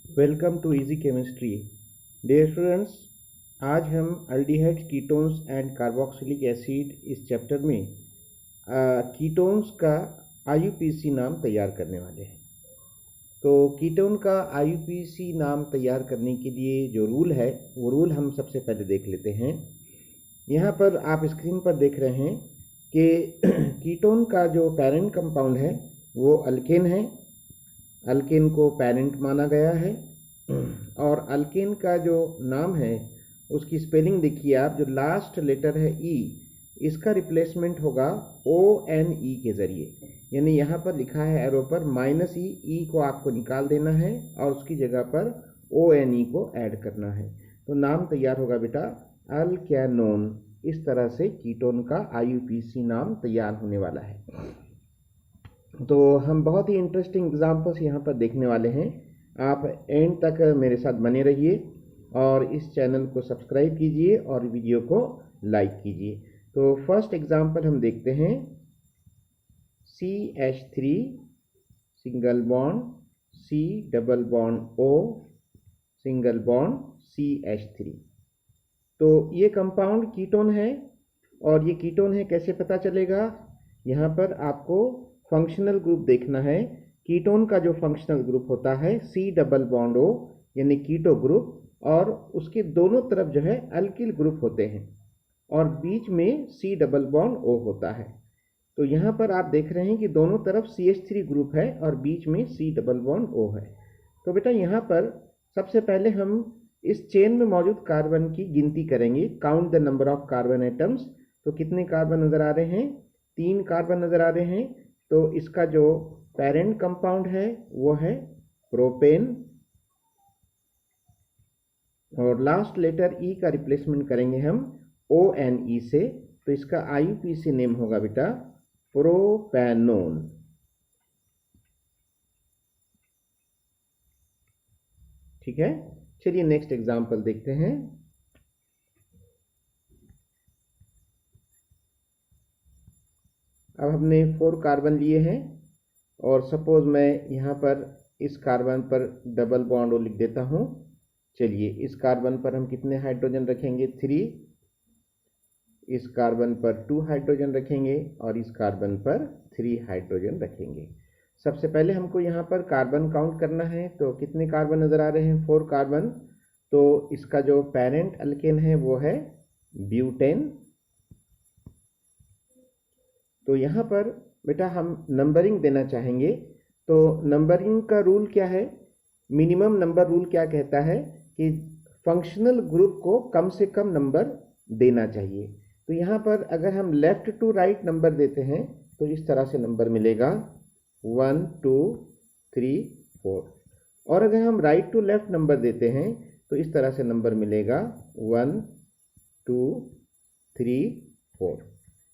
Welcome to easy chemistry. Dear students, आज हम aldehydes, ketones and carboxylic acid इस chapter में कीटोन्स का आईयूपीएसी नाम तैयार करने वाले हैं। तो कीटोन का आईयूपीएसी नाम तैयार करने के लिए जो रूल है वो रूल हम सबसे पहले देख लेते हैं। यहाँ पर आप स्क्रीन पर देख रहे हैं कि कीटोन का जो पेरेंट कंपाउंड है वो अल्केन है। अल्केन को पेरेंट माना गया है और अल्केन का जो नाम है उसकी स्पेलिंग देखिए आप, जो लास्ट लेटर है ई, इसका रिप्लेसमेंट होगा ONE के ज़रिए। यानी यहाँ पर लिखा है एरो पर -ई को आपको निकाल देना है और उसकी जगह पर ONE को ऐड करना है। तो नाम तैयार होगा बेटा अल्केनोन। इस तरह से कीटोन का आईयूपीएसी नाम तैयार होने वाला है। तो हम बहुत ही इंटरेस्टिंग एग्जाम्पल्स यहाँ पर देखने वाले हैं। आप एंड तक मेरे साथ बने रहिए और इस चैनल को सब्सक्राइब कीजिए और वीडियो को लाइक कीजिए। तो फर्स्ट एग्जाम्पल हम देखते हैं, CH3 single bond C double bond O single bond CH3। तो ये कंपाउंड कीटोन है और ये कीटोन है कैसे पता चलेगा? यहाँ पर आपको फंक्शनल ग्रुप देखना है। कीटोन का जो फंक्शनल ग्रुप होता है C डबल बॉन्ड O यानी कीटो ग्रुप, और उसके दोनों तरफ जो है अल्किल ग्रुप होते हैं और बीच में C डबल बॉन्ड O होता है। तो यहाँ पर आप देख रहे हैं कि दोनों तरफ CH3 ग्रुप है और बीच में C डबल बॉन्ड O है। तो बेटा यहाँ पर सबसे पहले हम इस चेन में मौजूद कार्बन की गिनती करेंगे। Count the number of carbon atoms. तो कितने कार्बन नज़र आ रहे हैं? 3 कार्बन नज़र आ रहे हैं। तो इसका जो पेरेंट कंपाउंड है वो है प्रोपेन और लास्ट लेटर ई का रिप्लेसमेंट करेंगे हम ONE से। तो इसका आईयूपीएसी नेम होगा बेटा प्रोपेनोन। ठीक है, चलिए नेक्स्ट एग्जांपल देखते हैं। अब हमने 4 कार्बन लिए हैं और सपोज मैं यहाँ पर इस कार्बन पर डबल बॉन्ड लिख देता हूँ। चलिए, इस कार्बन पर हम कितने हाइड्रोजन रखेंगे? 3। इस कार्बन पर 2 हाइड्रोजन रखेंगे और इस कार्बन पर 3 हाइड्रोजन रखेंगे। सबसे पहले हमको यहाँ पर कार्बन काउंट करना है। तो कितने कार्बन नज़र आ रहे हैं? 4 कार्बन। तो इसका जो पेरेंट अल्केन है वो है ब्यूटेन। तो यहाँ पर बेटा हम नंबरिंग देना चाहेंगे। तो नंबरिंग का रूल क्या है? मिनिमम नंबर रूल क्या कहता है कि फंक्शनल ग्रुप को कम से कम नंबर देना चाहिए। तो यहाँ पर अगर हम लेफ्ट टू राइट नंबर देते हैं तो इस तरह से नंबर मिलेगा 1 2 3 4, और अगर हम राइट टू लेफ्ट नंबर देते हैं तो इस तरह से नंबर मिलेगा 1 2 3 4।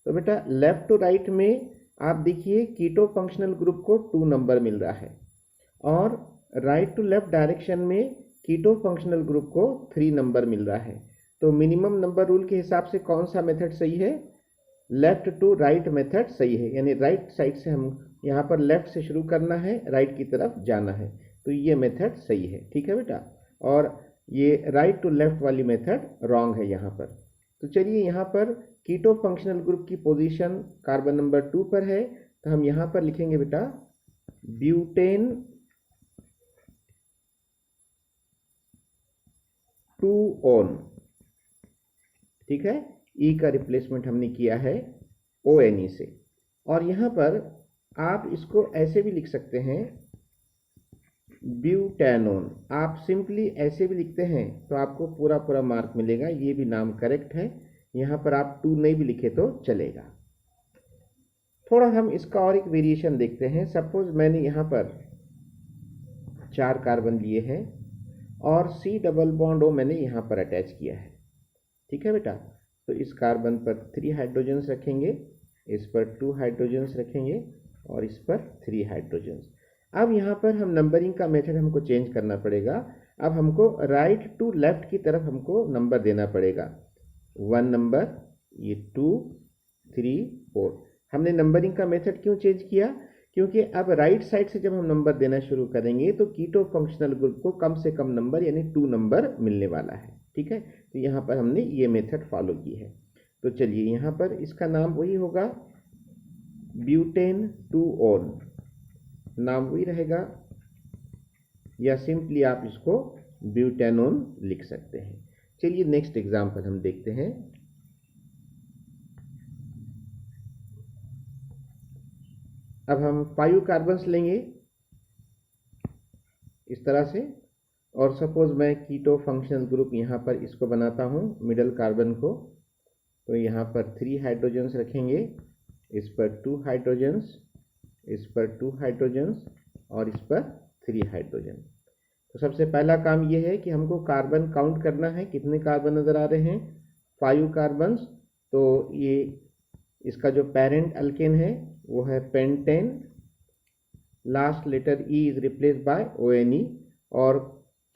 तो बेटा लेफ्ट टू राइट में आप देखिए कीटो फंक्शनल ग्रुप को 2 नंबर मिल रहा है और राइट टू लेफ्ट डायरेक्शन में कीटो फंक्शनल ग्रुप को 3 नंबर मिल रहा है। तो मिनिमम नंबर रूल के हिसाब से कौन सा मेथड सही है? लेफ्ट टू राइट मेथड सही है। यानी राइट साइड से हम यहाँ पर लेफ्ट से शुरू करना है, राइट की तरफ जाना है। तो ये मेथड सही है। ठीक है बेटा, और ये राइट टू लेफ्ट वाली मेथड रॉन्ग है यहाँ पर। तो चलिए, यहाँ पर कीटो फंक्शनल ग्रुप की पोजीशन कार्बन नंबर 2 पर है। तो हम यहाँ पर लिखेंगे बेटा ब्यूटेन 2-on। ठीक है, ई का रिप्लेसमेंट हमने किया है ONE से। और यहाँ पर आप इसको ऐसे भी लिख सकते हैं ब्यूटेनोन। आप सिंपली ऐसे भी लिखते हैं तो आपको पूरा पूरा मार्क मिलेगा। ये भी नाम करेक्ट है। यहाँ पर आप 2 नहीं भी लिखे तो चलेगा। थोड़ा हम इसका और एक वेरिएशन देखते हैं। सपोज मैंने यहाँ पर 4 कार्बन लिए हैं और C डबल बॉन्ड O मैंने यहाँ पर अटैच किया है। ठीक है बेटा, तो इस कार्बन पर 3 हाइड्रोजन्स रखेंगे, इस पर 2 हाइड्रोजन्स रखेंगे और इस पर 3 हाइड्रोजन्स। अब यहाँ पर हम नंबरिंग का मेथड हमको चेंज करना पड़ेगा। अब हमको राइट टू लेफ्ट की तरफ हमको नंबर देना पड़ेगा। 1 नंबर, ये 2 3 4। हमने नंबरिंग का मेथड क्यों चेंज किया? क्योंकि अब राइट साइड से जब हम नंबर देना शुरू करेंगे तो कीटो फंक्शनल ग्रुप को कम से कम नंबर यानी 2 नंबर मिलने वाला है। ठीक है, तो यहाँ पर हमने ये मेथड फॉलो की है। तो चलिए यहाँ पर इसका नाम वही होगा, ब्यूटेन 2 ऑन, नाम वही रहेगा, या सिंपली आप इसको ब्यूटेनोन लिख सकते हैं। चलिए नेक्स्ट एग्जाम्पल हम देखते हैं। अब हम 5 कार्बन्स लेंगे इस तरह से, और सपोज मैं कीटो फंक्शनल ग्रुप यहाँ पर इसको बनाता हूँ मिडल कार्बन को। तो यहाँ पर 3 हाइड्रोजन्स रखेंगे, इस पर 2 हाइड्रोजन्स, इस पर 2 हाइड्रोजन्स और इस पर 3 हाइड्रोजन। तो सबसे पहला काम यह है कि हमको कार्बन काउंट करना है, कितने कार्बन नज़र आ रहे हैं, 5 कार्बन्स। तो ये इसका जो पेरेंट अल्केन है वो है pentane, last letter E is replaced by ONE, और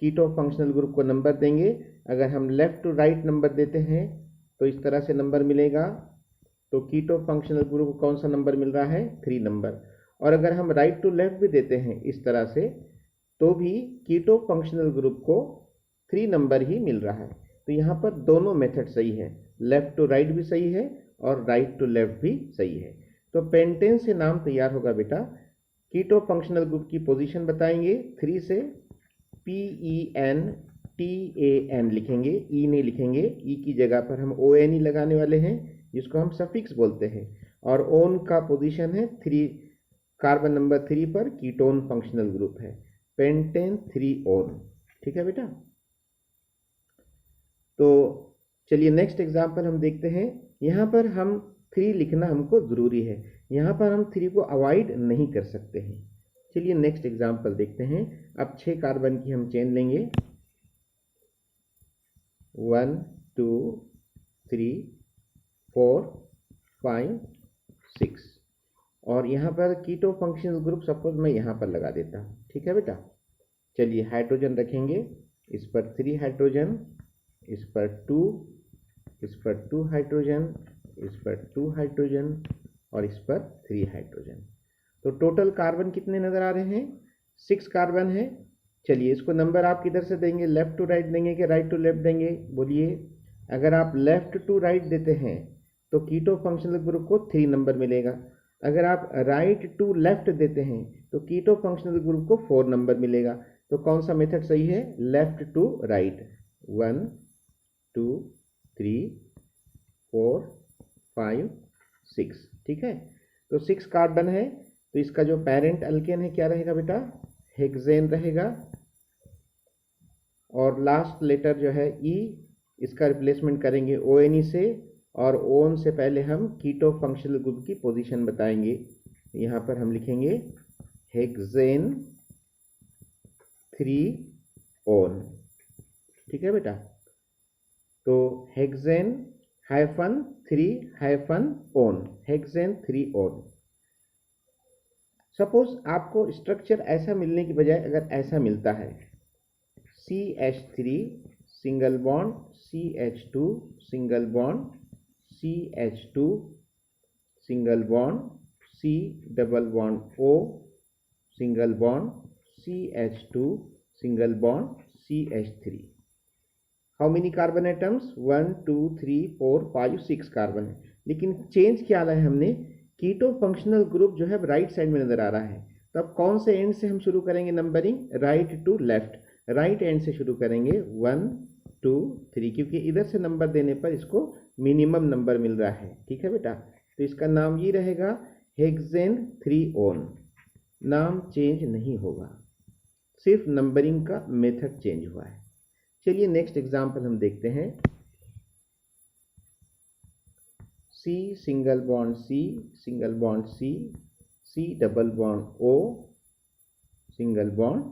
कीटो फंक्शनल ग्रुप को नंबर देंगे। अगर हम लेफ्ट टू राइट नंबर देते हैं तो इस तरह से नंबर मिलेगा। तो कीटो फंक्शनल ग्रुप को कौन सा नंबर मिल रहा है, 3 नंबर। और अगर हम राइट टू लेफ्ट भी देते हैं इस तरह से तो भी कीटो फंक्शनल ग्रुप को 3 नंबर ही मिल रहा है। तो यहाँ पर दोनों मेथड सही है, लेफ्ट टू राइट भी सही है और राइट टू लेफ्ट भी सही है। तो पेंटेन से नाम तैयार होगा बेटा। कीटो फंक्शनल ग्रुप की पोजीशन बताएंगे, 3 से PENTAN लिखेंगे, ई नहीं लिखेंगे, ई की जगह पर हम ONE लगाने वाले हैं जिसको हम सफिक्स बोलते हैं। और ओन का पोजीशन है 3, कार्बन नंबर 3 पर कीटोन फंक्शनल ग्रुप है, पेंटेन 3 ओन। ठीक है बेटा। तो चलिए नेक्स्ट एग्जाम्पल हम देखते हैं। यहाँ पर हम 3 लिखना हमको ज़रूरी है, यहाँ पर हम 3 को अवॉइड नहीं कर सकते हैं। चलिए नेक्स्ट एग्जाम्पल देखते हैं। अब 6 कार्बन की हम चेन लेंगे, 1 2 3 4 5 6, और यहाँ पर कीटो फंक्शनल ग्रुप सपोज मैं यहाँ पर लगा देता हूँ। ठीक है बेटा। चलिए हाइड्रोजन रखेंगे, इस पर 3 हाइड्रोजन, इस पर 2, इस पर 2 हाइड्रोजन, इस पर 2 हाइड्रोजन और इस पर 3 हाइड्रोजन। तो टोटल कार्बन कितने नज़र आ रहे हैं, 6 कार्बन है। चलिए इसको नंबर आप किधर से देंगे, लेफ्ट टू राइट देंगे कि राइट टू लेफ्ट देंगे, बोलिए। अगर आप लेफ्ट टू राइट देते हैं तो कीटो फंक्शनल ग्रुप को 3 नंबर मिलेगा। अगर आप राइट टू लेफ्ट देते हैं तो कीटो फंक्शनल ग्रुप को 4 नंबर मिलेगा। तो कौन सा मेथड सही है, लेफ्ट टू राइट, 1 2 3 4 5 6। ठीक है, तो 6 कार्बन है। तो इसका जो पेरेंट अल्केन है क्या रहेगा बेटा, हेक्सेन रहेगा, और लास्ट लेटर जो है ई, इसका रिप्लेसमेंट करेंगे ONE से, और ओन से पहले हम कीटो फंक्शनल ग्रुप की पोजीशन बताएंगे। यहाँ पर हम लिखेंगे हेक्सेन 3 ओन। ठीक है बेटा। तो hexane -3 own, hexane 3 own. Suppose आपको स्ट्रक्चर ऐसा मिलने की बजाय अगर ऐसा मिलता है, CH3 single bond CH2 single bond CH2 single bond C double bond O single bond CH2 single bond CH3। How many carbon atoms, 1 2 3 4 5 6 carbon है। लेकिन चेंज क्या लाए हमने, कीटो फंक्शनल ग्रुप जो है राइट साइड में नजर आ रहा है। तब कौन से एंड से हम शुरू करेंगे numbering, right to left, right end से शुरू करेंगे 1 2 3, क्योंकि इधर से नंबर देने पर इसको मिनिमम नंबर मिल रहा है। ठीक है बेटा। तो इसका नाम ये रहेगा हेक्सेन 3 ओन, नाम चेंज नहीं होगा, सिर्फ नंबरिंग का मेथड चेंज हुआ है। चलिए नेक्स्ट एग्जाम्पल हम देखते हैं। C single bond C single bond C, C double bond O single bond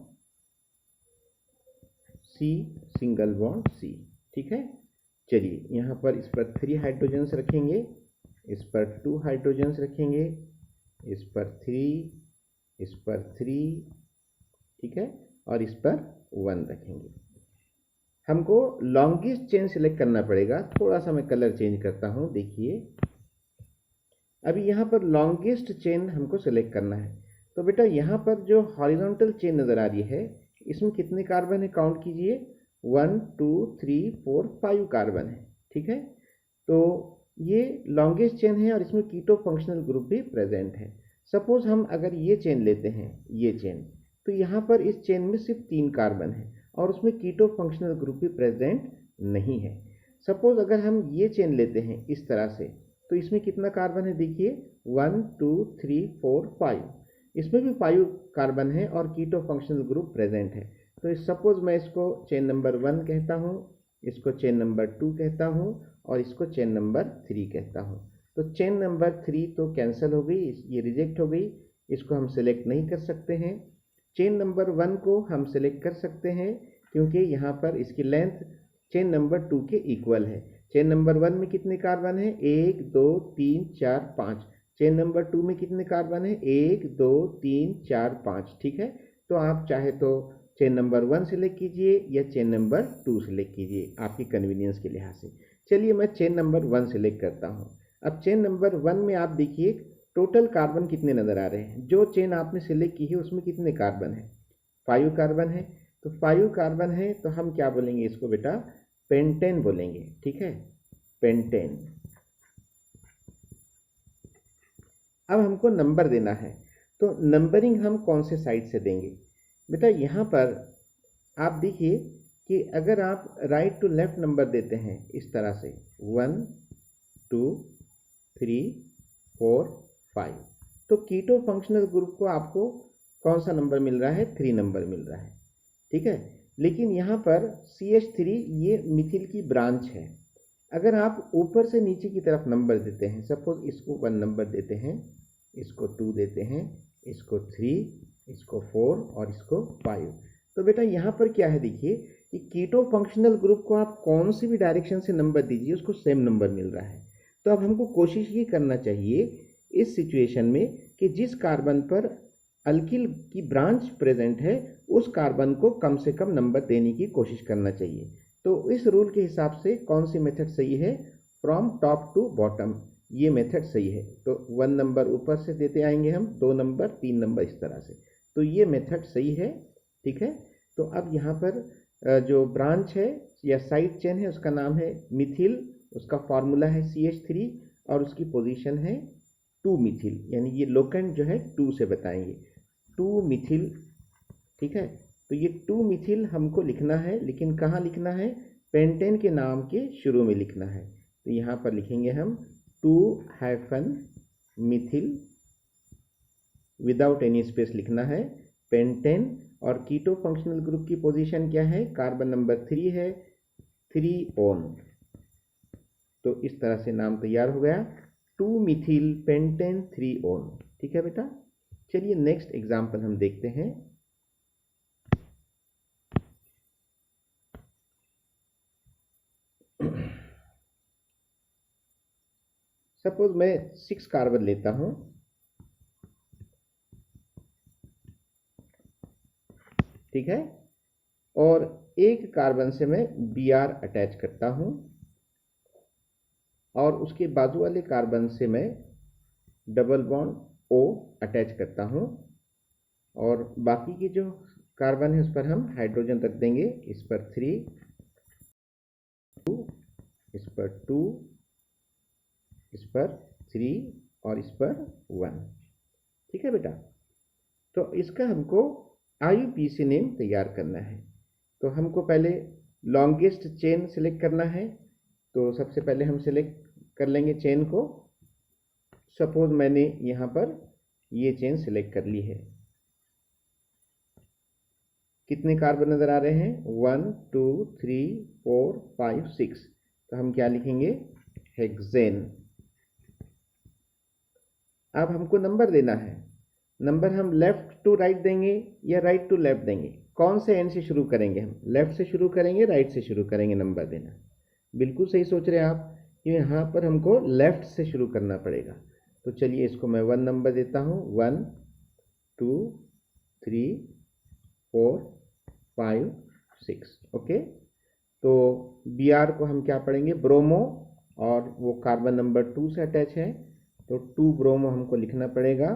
C single bond C। ठीक है। चलिए यहाँ पर इस पर 3 हाइड्रोजन्स रखेंगे, इस पर 2 हाइड्रोजन्स रखेंगे, इस पर 3, इस पर 3, ठीक है, और इस पर 1 रखेंगे। हमको लॉन्गेस्ट चेन सिलेक्ट करना पड़ेगा। थोड़ा सा मैं कलर चेंज करता हूँ, देखिए। अभी यहाँ पर लॉन्गेस्ट चेन हमको सिलेक्ट करना है। तो बेटा यहाँ पर जो हॉरिजॉन्टल चेन नज़र आ रही है इसमें कितने कार्बन है काउंट कीजिए, 1 2 3 4 5 कार्बन है। ठीक है, तो ये लॉन्गेस्ट चेन है और इसमें कीटो फंक्शनल ग्रुप भी प्रेजेंट है। सपोज हम अगर ये चेन लेते हैं, ये चेन, तो यहाँ पर इस चेन में सिर्फ 3 कार्बन है और उसमें कीटो फंक्शनल ग्रुप भी प्रेजेंट नहीं है। सपोज अगर हम ये चेन लेते हैं इस तरह से, तो इसमें कितना कार्बन है देखिए, 1 2 3 4 5, इसमें भी 5 कार्बन है और कीटो फंक्शनल ग्रुप प्रेजेंट है। तो सपोज मैं इसको चेन नंबर 1 कहता हूँ, इसको चेन नंबर 2 कहता हूँ और इसको चेन नंबर 3 कहता हूँ। तो चेन नंबर 3 तो कैंसिल हो गई, ये रिजेक्ट हो गई, इसको हम सिलेक्ट नहीं कर सकते हैं। चेन नंबर 1 को हम सिलेक्ट कर सकते हैं क्योंकि यहाँ पर इसकी लेंथ चेन नंबर 2 के इक्वल है। चेन नंबर 1 में कितने कार्बन है, 1 2 3 4 5। चेन नंबर 2 में कितने कार्बन है, 1 2 3 4 5। ठीक है, तो आप चाहे तो चेन नंबर 1 सिलेक्ट कीजिए या चेन नंबर 2 सिलेक्ट कीजिए आपकी कन्वीनियंस के लिहाज से। चलिए मैं चेन नंबर 1 सिलेक्ट करता हूँ। अब चेन नंबर 1 में आप देखिए टोटल कार्बन कितने नज़र आ रहे हैं। जो चेन आपने सिलेक्ट की है उसमें कितने कार्बन है, 5 कार्बन है। तो 5 कार्बन है तो हम क्या बोलेंगे इसको बेटा, पेंटेन बोलेंगे। ठीक है, पेंटेन। अब हमको नंबर देना है, तो नंबरिंग हम कौन से साइड से देंगे बेटा। यहाँ पर आप देखिए कि अगर आप राइट टू लेफ्ट नंबर देते हैं इस तरह से 1 2 3 4 5, तो कीटो फंक्शनल ग्रुप को आपको कौन सा नंबर मिल रहा है, 3 नंबर मिल रहा है। ठीक है, लेकिन यहाँ पर CH3 ये मिथिल की ब्रांच है। अगर आप ऊपर से नीचे की तरफ नंबर देते हैं, सपोज इसको 1 नंबर देते हैं, इसको 2 देते हैं, इसको 3, इसको 4 और इसको 5, तो बेटा यहाँ पर क्या है देखिए कि कीटो फंक्शनल ग्रुप को आप कौन सी भी डायरेक्शन से नंबर दीजिए उसको सेम नंबर मिल रहा है। तो अब हमको कोशिश ये करना चाहिए इस सिचुएशन में कि जिस कार्बन पर अल्किल की ब्रांच प्रेजेंट है उस कार्बन को कम से कम नंबर देने की कोशिश करना चाहिए। तो इस रूल के हिसाब से कौन सी मेथड सही है, फ्रॉम टॉप टू बॉटम, ये मेथड सही है। तो 1 नंबर ऊपर से देते आएंगे हम, 2 नंबर 3 नंबर इस तरह से, तो ये मेथड सही है। ठीक है, तो अब यहाँ पर जो ब्रांच है या साइड चेन है उसका नाम है मिथिल, उसका फॉर्मूला है CH3 और उसकी पोजीशन है 2 मिथिल, यानी ये लोकेंट जो है 2 से बताएंगे, 2 मिथिल। ठीक है, तो ये 2 मिथिल हमको लिखना है, लेकिन कहाँ लिखना है, पेंटेन के नाम के शुरू में लिखना है। तो यहाँ पर लिखेंगे हम 2 मिथिल, विदाउट एनी स्पेस लिखना है, पेंटेन। और कीटो फंक्शनल ग्रुप की पोजीशन क्या है, कार्बन नंबर 3 है, 3 ओन। तो इस तरह से नाम तैयार हो गया, 2 मिथिल पेंटेन 3 ओन। ठीक है बेटा, चलिए नेक्स्ट एग्जाम्पल हम देखते हैं। सपोज मैं 6 कार्बन लेता हूं, ठीक है, और एक कार्बन से मैं Br अटैच करता हूं और उसके बाजू वाले कार्बन से मैं डबल बॉन्ड O अटैच करता हूं और बाकी के जो कार्बन है उस पर हम हाइड्रोजन रख देंगे। इस पर 3, 2, इस पर 2, इस पर 3 और इस पर 1। ठीक है बेटा, तो इसका हमको IUPAC नेम तैयार करना है। तो हमको पहले लॉन्गेस्ट चेन सिलेक्ट करना है। तो सबसे पहले हम सिलेक्ट कर लेंगे चेन को। सपोज मैंने यहाँ पर ये चेन सिलेक्ट कर ली है। कितने कार्बन नजर आ रहे हैं, 1 2 3 4 5 6। तो हम क्या लिखेंगे, हेक्सेन। अब हमको नंबर देना है। नंबर हम लेफ्ट टू राइट देंगे या राइट टू लेफ्ट देंगे, कौन से एंड से शुरू करेंगे, हम लेफ्ट से शुरू करेंगे, राइट से शुरू करेंगे नंबर देना। बिल्कुल सही सोच रहे हैं आप, कि यहाँ पर हमको लेफ्ट से शुरू करना पड़ेगा। तो चलिए इसको मैं 1 नंबर देता हूँ, 1 2 3 4 5 6। ओके, तो Br को हम क्या पढ़ेंगे, ब्रोमो, और वो कार्बन नंबर 2 से अटैच है, तो 2 ब्रोमो हमको लिखना पड़ेगा।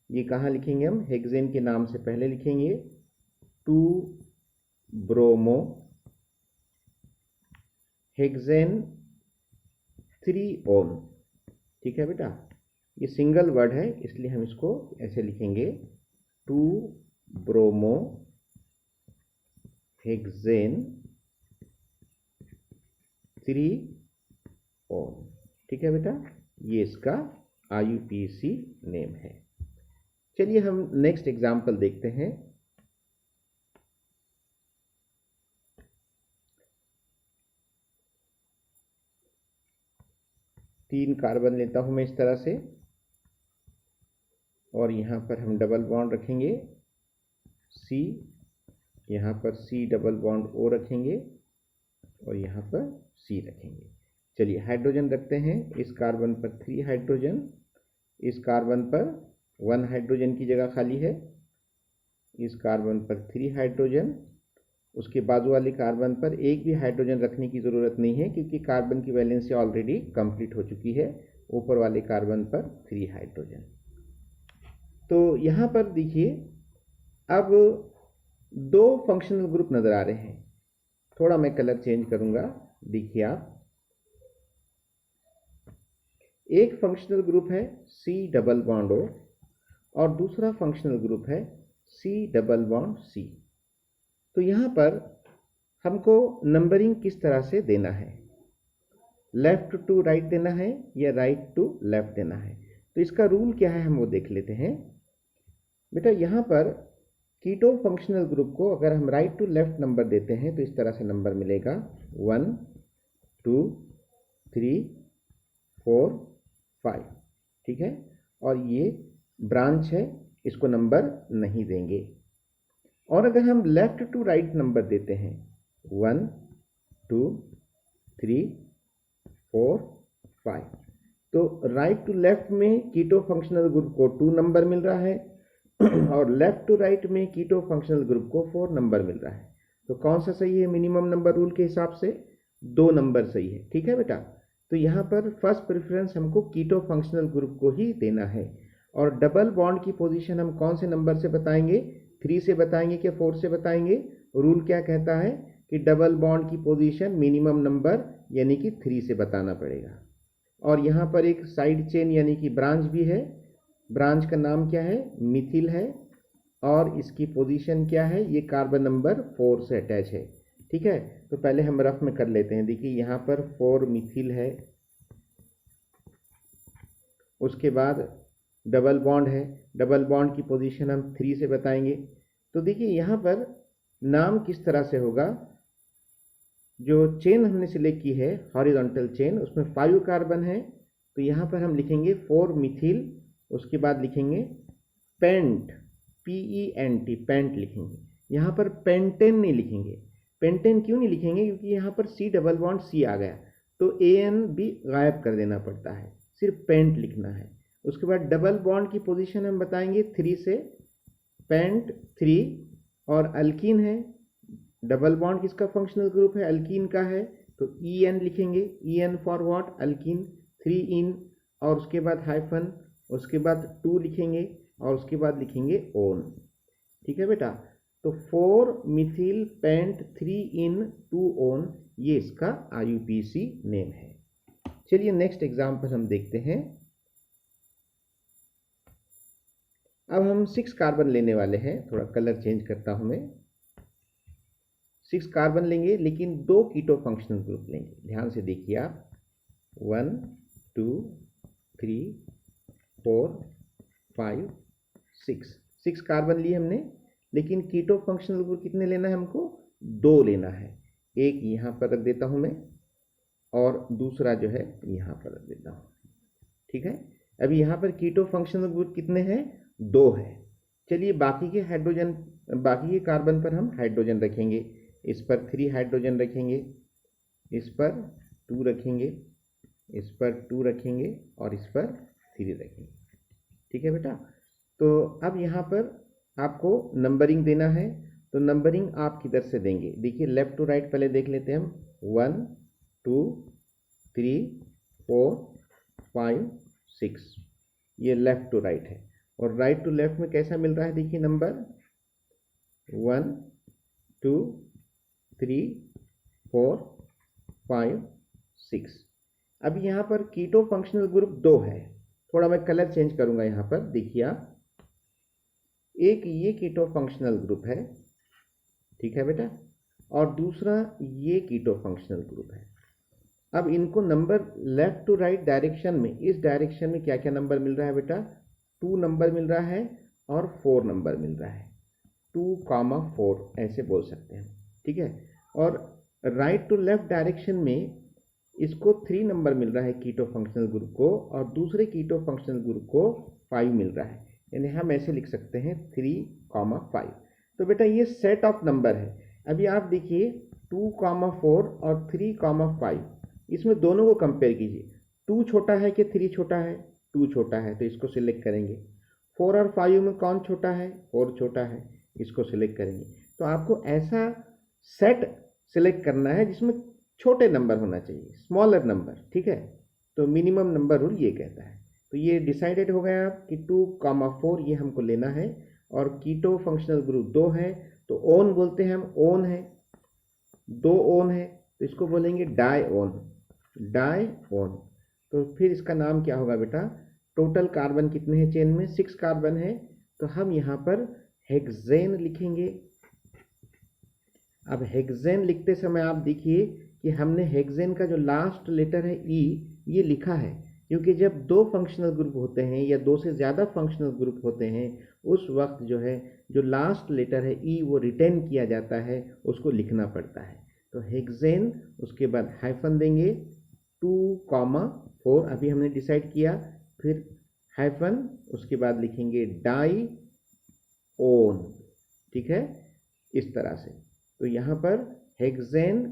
ये कहाँ लिखेंगे हम? हेक्सेन के नाम से पहले लिखेंगे 2 ब्रोमो हेक्सेन 3 ओम। ठीक है बेटा, ये सिंगल वर्ड है इसलिए हम इसको ऐसे लिखेंगे 2 ब्रोमो हेक्सेन 3 ओम। ठीक है बेटा, ये इसका IUPAC नेम है। चलिए हम नेक्स्ट एग्जाम्पल देखते हैं। तीन कार्बन लेता हूं मैं इस तरह से, और यहां पर हम डबल बॉन्ड रखेंगे C, यहां पर C डबल बॉन्ड O रखेंगे और यहां पर C रखेंगे। चलिए हाइड्रोजन रखते हैं। इस कार्बन पर 3 हाइड्रोजन, इस कार्बन पर 1 हाइड्रोजन की जगह खाली है, इस कार्बन पर 3 हाइड्रोजन, उसके बाजू वाले कार्बन पर एक भी हाइड्रोजन रखने की ज़रूरत नहीं है क्योंकि कार्बन की वैलेंसी ऑलरेडी कंप्लीट हो चुकी है। ऊपर वाले कार्बन पर 3 हाइड्रोजन। तो यहाँ पर देखिए अब 2 फंक्शनल ग्रुप नज़र आ रहे हैं। थोड़ा मैं कलर चेंज करूँगा, देखिए आप, एक फंक्शनल ग्रुप है C डबल बॉन्ड O और दूसरा फंक्शनल ग्रुप है C डबल बॉन्ड C। तो यहाँ पर हमको नंबरिंग किस तरह से देना है? लेफ्ट टू राइट देना है या राइट टू लेफ्ट देना है? तो इसका रूल क्या है हम वो देख लेते हैं। बेटा यहाँ पर कीटो फंक्शनल ग्रुप को अगर हम राइट टू लेफ्ट नंबर देते हैं तो इस तरह से नंबर मिलेगा 1 2 3 4 5। ठीक है, और ये ब्रांच है, इसको नंबर नहीं देंगे। और अगर हम लेफ्ट टू राइट नंबर देते हैं 1 2 3 4 5, तो राइट टू लेफ्ट में कीटो फंक्शनल ग्रुप को 2 नंबर मिल रहा है और लेफ्ट टू राइट में कीटो फंक्शनल ग्रुप को 4 नंबर मिल रहा है। तो कौन सा सही है? मिनिमम नंबर रूल के हिसाब से 2 नंबर सही है। ठीक है बेटा, तो यहाँ पर फर्स्ट प्रेफरेंस हमको कीटो फंक्शनल ग्रुप को ही देना है। और डबल बॉन्ड की पोजीशन हम कौन से नंबर से बताएंगे? 3 से बताएंगे कि 4 से बताएंगे? रूल क्या कहता है कि डबल बॉन्ड की पोजीशन मिनिमम नंबर यानी कि 3 से बताना पड़ेगा। और यहाँ पर एक साइड चेन यानी कि ब्रांच भी है। ब्रांच का नाम क्या है? मिथिल है, और इसकी पोजीशन क्या है? ये कार्बन नंबर 4 से अटैच है। ठीक है, तो पहले हम रफ में कर लेते हैं। देखिए यहाँ पर 4 मिथिल है, उसके बाद डबल बॉन्ड है, डबल बॉन्ड की पोजीशन हम 3 से बताएंगे। तो देखिए यहाँ पर नाम किस तरह से होगा? जो चेन हमने सिलेक्ट की है हॉरिजॉन्टल चेन, उसमें 5 कार्बन है, तो यहाँ पर हम लिखेंगे 4 मिथिल, उसके बाद लिखेंगे पेंट, PENT, पेंट लिखेंगे। यहाँ पर पेंटेन नहीं लिखेंगे। पेंटेन क्यों नहीं लिखेंगे? क्योंकि यहाँ पर C डबल बॉन्ड C आ गया, तो AN भी गायब कर देना पड़ता है, सिर्फ पेंट लिखना है। उसके बाद डबल बॉन्ड की पोजीशन हम बताएंगे 3 से, पेंट 3, और अल्कीन है, डबल बॉन्ड किसका फंक्शनल ग्रुप है? अल्कीन का है, तो EN लिखेंगे। EN for what? अल्कीन, 3 इन, और उसके बाद हाइफन, उसके बाद 2 लिखेंगे, और उसके बाद लिखेंगे ओन। ठीक है बेटा, तो 4 मिथिल पेंट 3 इन 2 ओन, ये इसका IUPAC नेम है। चलिए नेक्स्ट एग्जाम्पल हम देखते हैं। अब हम 6 कार्बन लेने वाले हैं। थोड़ा कलर चेंज करता हूं मैं। 6 कार्बन लेंगे लेकिन 2 कीटो फंक्शनल ग्रुप लेंगे। ध्यान से देखिए आप, 1 2 3 4 5 6 कार्बन लिए हमने, लेकिन कीटो फंक्शनल ग्रुप कितने लेना है हमको? 2 लेना है। एक यहाँ पर रख देता हूँ मैं, और दूसरा जो है यहाँ पर रख देता हूँ। ठीक है, अभी यहाँ पर कीटो फंक्शनल ग्रुप कितने हैं? 2 है। चलिए बाकी के हाइड्रोजन, बाकी के कार्बन पर हम हाइड्रोजन रखेंगे। इस पर 3 हाइड्रोजन रखेंगे, इस पर 2 रखेंगे, इस पर 2 रखेंगे, और इस पर 3 रखेंगे। ठीक है बेटा, तो अब यहाँ पर आपको नंबरिंग देना है, तो नंबरिंग आप किधर से देंगे? देखिए लेफ्ट टू राइट पहले देख लेते हैं हम। 1 2 3 4 5 6, ये लेफ्ट टू राइट है। और राइट टू लेफ्ट में कैसा मिल रहा है, देखिए नंबर 1 2 3 4 5 6। अब यहाँ पर कीटो फंक्शनल ग्रुप 2 है। थोड़ा मैं कलर चेंज करूंगा यहाँ पर, देखिए आप, एक ये कीटो फंक्शनल ग्रुप है, ठीक है बेटा, और दूसरा ये कीटो फंक्शनल ग्रुप है। अब इनको number left to right direction में, इस डायरेक्शन में क्या क्या नंबर मिल रहा है बेटा, 2 नंबर मिल रहा है और 4 नंबर मिल रहा है, 2,4 ऐसे बोल सकते हैं, ठीक है। और राइट टू लेफ्ट डायरेक्शन में इसको 3 नंबर मिल रहा है कीटो फंक्शनल ग्रुप को, और दूसरे कीटो फंक्शनल ग्रुप को 5 मिल रहा है, यानी हम ऐसे लिख सकते हैं 3,5। तो बेटा ये सेट ऑफ नंबर है। अभी आप देखिए 2,4 और 3,5, इसमें दोनों को कंपेयर कीजिए। 2 छोटा है कि 3 छोटा है, 2 छोटा है तो इसको सिलेक्ट करेंगे। 4 और 5 में कौन छोटा है, 4 छोटा है, इसको सिलेक्ट करेंगे। तो आपको ऐसा सेट सिलेक्ट करना है जिसमें छोटे नंबर होना चाहिए, स्मॉलर नंबर, ठीक है। तो मिनिमम नंबर रूल ये कहता है। तो ये डिसाइडेड हो गया कि 2,4 ये हमको लेना है, और कीटो फंक्शनल ग्रुप 2 है तो ओन बोलते हैं हम, ओन है, 2 ओन है तो इसको बोलेंगे डाई ओन, डाई ओन। तो फिर इसका नाम क्या होगा बेटा, टोटल कार्बन कितने हैं चेन में, 6 कार्बन है, तो हम यहाँ पर हेक्सेन लिखेंगे। अब हेक्सेन लिखते समय आप देखिए कि हमने हेक्सेन का जो लास्ट लेटर है ई, ये लिखा है, क्योंकि जब 2 फंक्शनल ग्रुप होते हैं या 2 से ज़्यादा फंक्शनल ग्रुप होते हैं, उस वक्त जो है जो लास्ट लेटर है ई वो रिटेन किया जाता है, उसको लिखना पड़ता है। तो हेक्सेन, उसके बाद हाइफन देंगे 2,4 अभी हमने डिसाइड किया, फिर हाइफन, उसके बाद लिखेंगे डाई ओन, ठीक है, इस तरह से। तो यहाँ पर हेक्सेन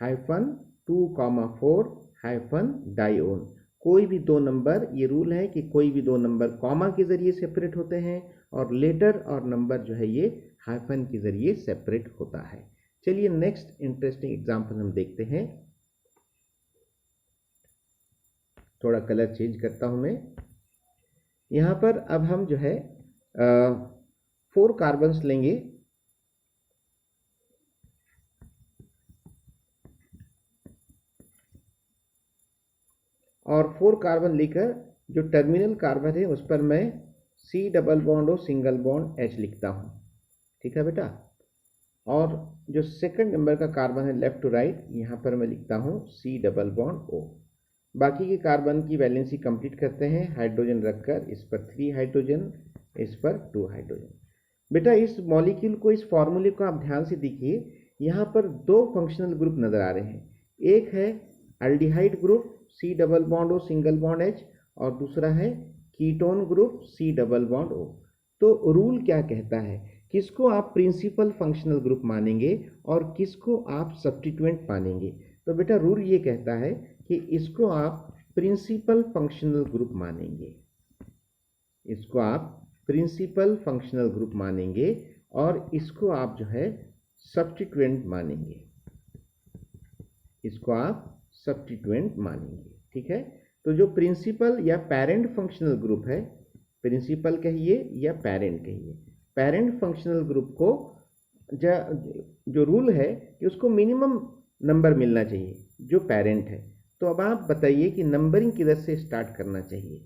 हाइफन 2,4 हाइफन डाइओन। कोई भी 2 नंबर, ये रूल है कि कोई भी 2 नंबर कॉमा के जरिए सेपरेट होते हैं, और लेटर और नंबर जो है ये हाइफन के जरिए सेपरेट होता है। चलिए नेक्स्ट इंटरेस्टिंग एग्जांपल हम देखते हैं। थोड़ा कलर चेंज करता हूं मैं। यहाँ पर अब हम जो है 4 कार्बन्स लेंगे, और 4 कार्बन लेकर जो टर्मिनल कार्बन है उस पर मैं C डबल बॉन्ड और सिंगल बॉन्ड H लिखता हूँ, ठीक है बेटा। और जो सेकंड नंबर का कार्बन है लेफ्ट टू राइट, यहाँ पर मैं लिखता हूँ C डबल बॉन्ड O। बाकी के कार्बन की वैलेंसी कंप्लीट करते हैं, हाइड्रोजन रखकर, इस पर 3 हाइड्रोजन, इस पर 2 हाइड्रोजन। बेटा इस मॉलिक्यूल को, इस फॉर्मूले को आप ध्यान से देखिए, यहाँ पर 2 फंक्शनल ग्रुप नजर आ रहे हैं। एक है aldehyde group C double bond O single bond H, और दूसरा है ketone group C double bond O। तो रूल क्या कहता है, किसको आप प्रिंसिपल फंक्शनल ग्रुप मानेंगे और किसको आप सब्स्टिट्यूएंट मानेंगे। तो बेटा रूल ये कहता है कि इसको आप प्रिंसिपल फंक्शनल ग्रुप मानेंगे, इसको आप प्रिंसिपल फंक्शनल ग्रुप मानेंगे, और इसको आप जो है सब्स्टिट्यूएंट मानेंगे, इसको आप सब्स्टिट्यूएंट मानेंगे, ठीक है। तो जो प्रिंसिपल या पेरेंट फंक्शनल ग्रुप है, प्रिंसिपल कहिए या पेरेंट कहिए, पेरेंट फंक्शनल ग्रुप को जो रूल है कि उसको मिनिमम नंबर मिलना चाहिए जो पेरेंट है। तो अब आप बताइए कि नंबरिंग किधर से स्टार्ट करना चाहिए,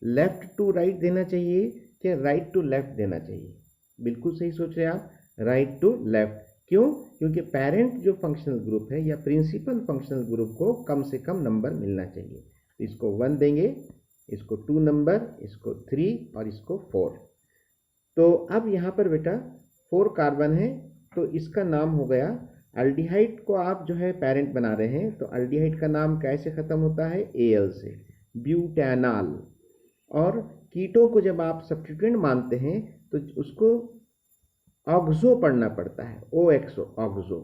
लेफ्ट टू राइट देना चाहिए कि राइट टू लेफ्ट देना चाहिए। बिल्कुल सही सोच रहे हैं आप, राइट टू लेफ्ट। क्यों, क्योंकि पेरेंट जो फंक्शनल ग्रुप है या प्रिंसिपल फंक्शनल ग्रुप को कम से कम नंबर मिलना चाहिए। तो इसको 1 देंगे, इसको 2 नंबर, इसको 3 और इसको 4। तो अब यहाँ पर बेटा 4 कार्बन है, तो इसका नाम हो गया, अल्डिहाइड को आप जो है पेरेंट बना रहे हैं, तो अल्डिहाइड का नाम कैसे ख़त्म होता है, Al से, ब्यूटेनॉल। और कीटो को जब आप सब्स्टिट्यूएंट मानते हैं तो उसको ऑक्सो पढ़ना पड़ता है, OXO, ऑक्सो।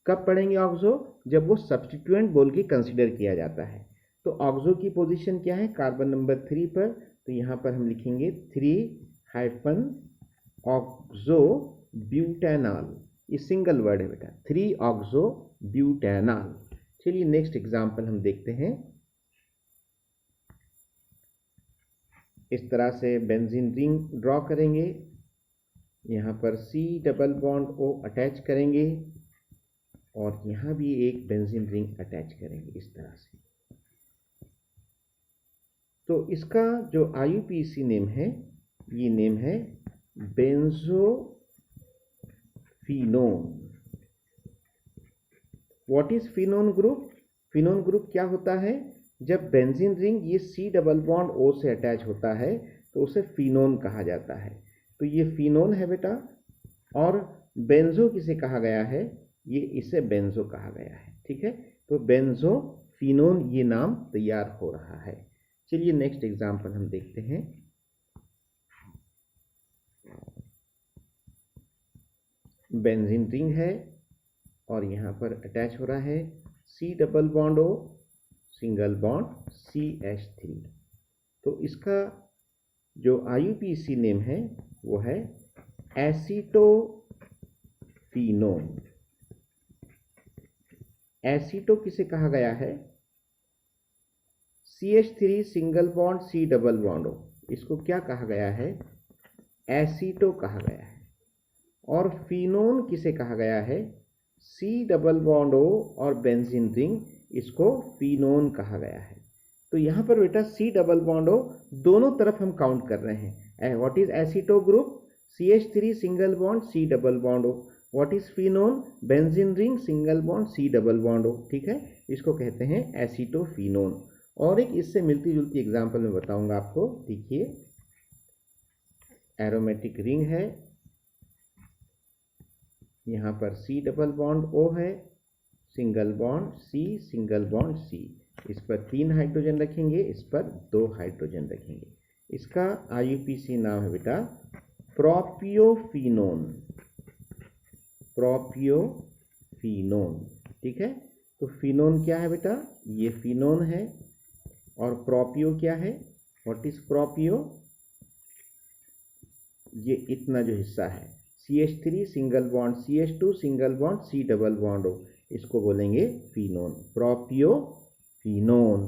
कब पढ़ेंगे ऑक्सो, जब वो सब्स्टिट्यूएंट बोल के कंसिडर किया जाता है। तो ऑक्सो की पोजीशन क्या है, कार्बन नंबर 3 पर, तो यहाँ पर हम लिखेंगे 3 हाइफन ऑक्सो ब्यूटेनॉल। ये सिंगल वर्ड है बेटा, 3 ऑक्सो ब्यूटेनॉल। चलिए नेक्स्ट एग्जाम्पल हम देखते हैं। इस तरह से बेंजीन रिंग ड्रॉ करेंगे, यहाँ पर C double bond O attach करेंगे और यहाँ भी एक बेंजीन रिंग अटैच करेंगे इस तरह से। तो इसका जो IUPAC नेम है, ये नेम है benzophenone. What is phenone group? Phenone group क्या होता है? जब बेंजीन रिंग ये C डबल बॉन्ड O से अटैच होता है तो उसे फिनोन कहा जाता है। तो ये फिनोन है बेटा। और बेंजो किसे कहा गया है? ये इसे बेंजो कहा गया है। ठीक है, तो बेंजोफिनोन ये नाम तैयार हो रहा है। चलिए नेक्स्ट एग्जांपल हम देखते हैं। बेंजीन रिंग है और यहाँ पर अटैच हो रहा है C double bond O single bond CH3। तो इसका जो IUPAC नेम है वो है एसीटोफिनोन। एसीटो किसे कहा गया है? CH3 single bond C double bond O, इसको क्या कहा गया है? एसीटो कहा गया है। और फिनोन किसे कहा गया है? C डबल बॉन्ड O और बेंजीन रिंग, इसको फिनोन कहा गया है। तो यहाँ पर बेटा C डबल बॉन्ड O दोनों तरफ हम काउंट कर रहे हैं। What is aceto group? CH3 single bond C double bond O। What is phenone? Benzene ring single bond C double bond O। ठीक है, इसको कहते हैं एसीटोफिनोन। और एक इससे मिलती जुलती एग्जांपल मैं बताऊंगा आपको। देखिए, एरोमेटिक रिंग है, यहाँ पर C डबल बॉन्ड O है, single bond C single bond C। इस पर 3 हाइड्रोजन रखेंगे, इस पर 2 हाइड्रोजन रखेंगे। इसका IUPAC नाम है बेटा प्रोपियोफिनोन। प्रोपियोफिनोन। ठीक है, तो फिनोन क्या है बेटा? ये फिनोन है। और प्रोपियो क्या है? What is propio? ये इतना जो हिस्सा है CH3 single bond CH2 single bond C double bond O, इसको बोलेंगे फिनोन, प्रोपियोफिनोन।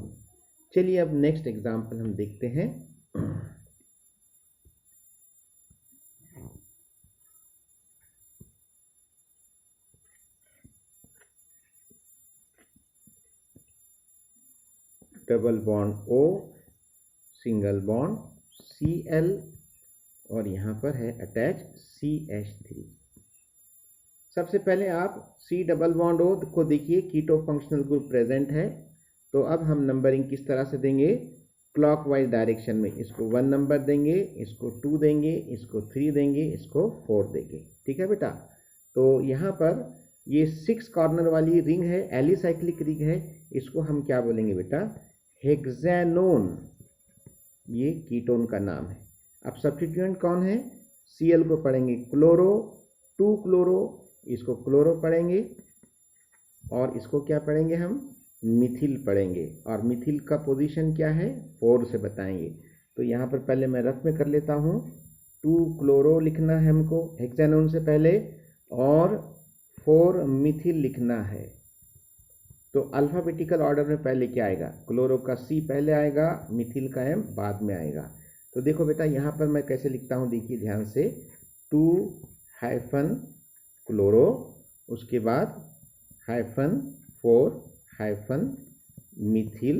चलिए अब नेक्स्ट एग्जांपल हम देखते हैं। Double bond O single bond Cl और यहाँ पर है अटैच CH3। सबसे पहले आप C डबल बॉन्ड O को देखिए, कीटो फंक्शनल ग्रुप प्रेजेंट है। तो अब हम नंबरिंग किस तरह से देंगे? क्लॉकवाइज डायरेक्शन में। इसको 1 नंबर देंगे, इसको 2 देंगे, इसको 3 देंगे, इसको 4 देंगे। ठीक है बेटा। तो यहाँ पर ये 6 कॉर्नर वाली रिंग है, एलिसाइक्लिक रिंग है, इसको हम क्या बोलेंगे बेटा? हेक्सेनोन। ये कीटोन का नाम है। अब सब्स्टिट्यूएंट कौन है? Cl को पढ़ेंगे क्लोरो, 2 क्लोरो, इसको क्लोरो पढ़ेंगे और इसको क्या पढ़ेंगे हम? मिथिल पढ़ेंगे। और मिथिल का पोजीशन क्या है? 4 से बताएंगे। तो यहाँ पर पहले मैं रफ में कर लेता हूँ। 2 क्लोरो लिखना है हमको हेक्सेनोन से पहले, और 4 मिथिल लिखना है। तो अल्फाबेटिकल ऑर्डर में पहले क्या आएगा? क्लोरो का C पहले आएगा, मिथिल का M बाद में आएगा। तो देखो बेटा यहाँ पर मैं कैसे लिखता हूँ, देखिए ध्यान से। 2 हाइफन क्लोरो, उसके बाद हाइफन 4 हाइफन मिथिल,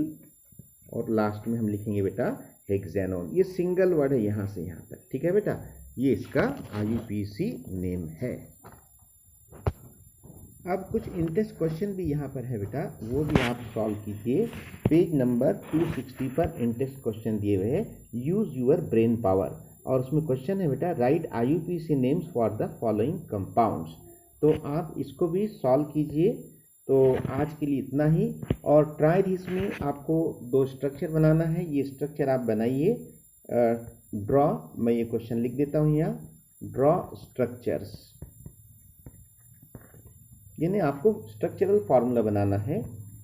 और लास्ट में हम लिखेंगे बेटा हेक्सेनोन। ये सिंगल वर्ड है यहाँ से यहाँ तक। ठीक है बेटा, ये इसका IUPAC नेम है। अब कुछ इंटरेस्ट क्वेश्चन भी यहाँ पर है बेटा, वो भी आप सॉल्व कीजिए। पेज नंबर 260 पर इंटरेस्ट क्वेश्चन दिए हुए हैं, यूज यूर ब्रेन पावर। और उसमें क्वेश्चन है बेटा, right IUPAC names for the following compounds. तो आप इसको भी सॉल्व कीजिए। तो आज के लिए इतना ही। और ट्राई दिस में आपको 2 स्ट्रक्चर बनाना है, ये स्ट्रक्चर आप बनाइए। ड्रॉ, मैं ये क्वेश्चन लिख देता हूँ यहाँ, ड्रॉ स्ट्रक्चर्स, यानी आपको स्ट्रक्चरल फार्मूला बनाना है।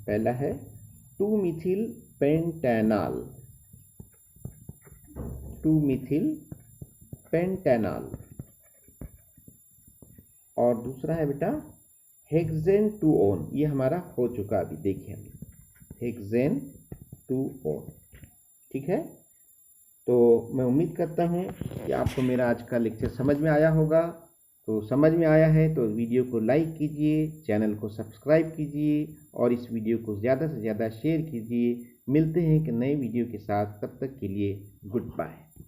पहला है 2 मिथिल पेंटेनॉल, 2 मिथिल पेंटेनॉल। और दूसरा है बेटा हेक्सेन 2-ओन, ये हमारा हो चुका अभी, देखिए हम हेक्सेन 2-ओन। ठीक है, तो मैं उम्मीद करता हूँ कि आपको मेरा आज का लेक्चर समझ में आया होगा। तो समझ में आया है तो वीडियो को लाइक कीजिए, चैनल को सब्सक्राइब कीजिए और इस वीडियो को ज़्यादा से ज़्यादा शेयर कीजिए। मिलते हैं एक नए वीडियो के साथ, तब तक के लिए गुड बाय।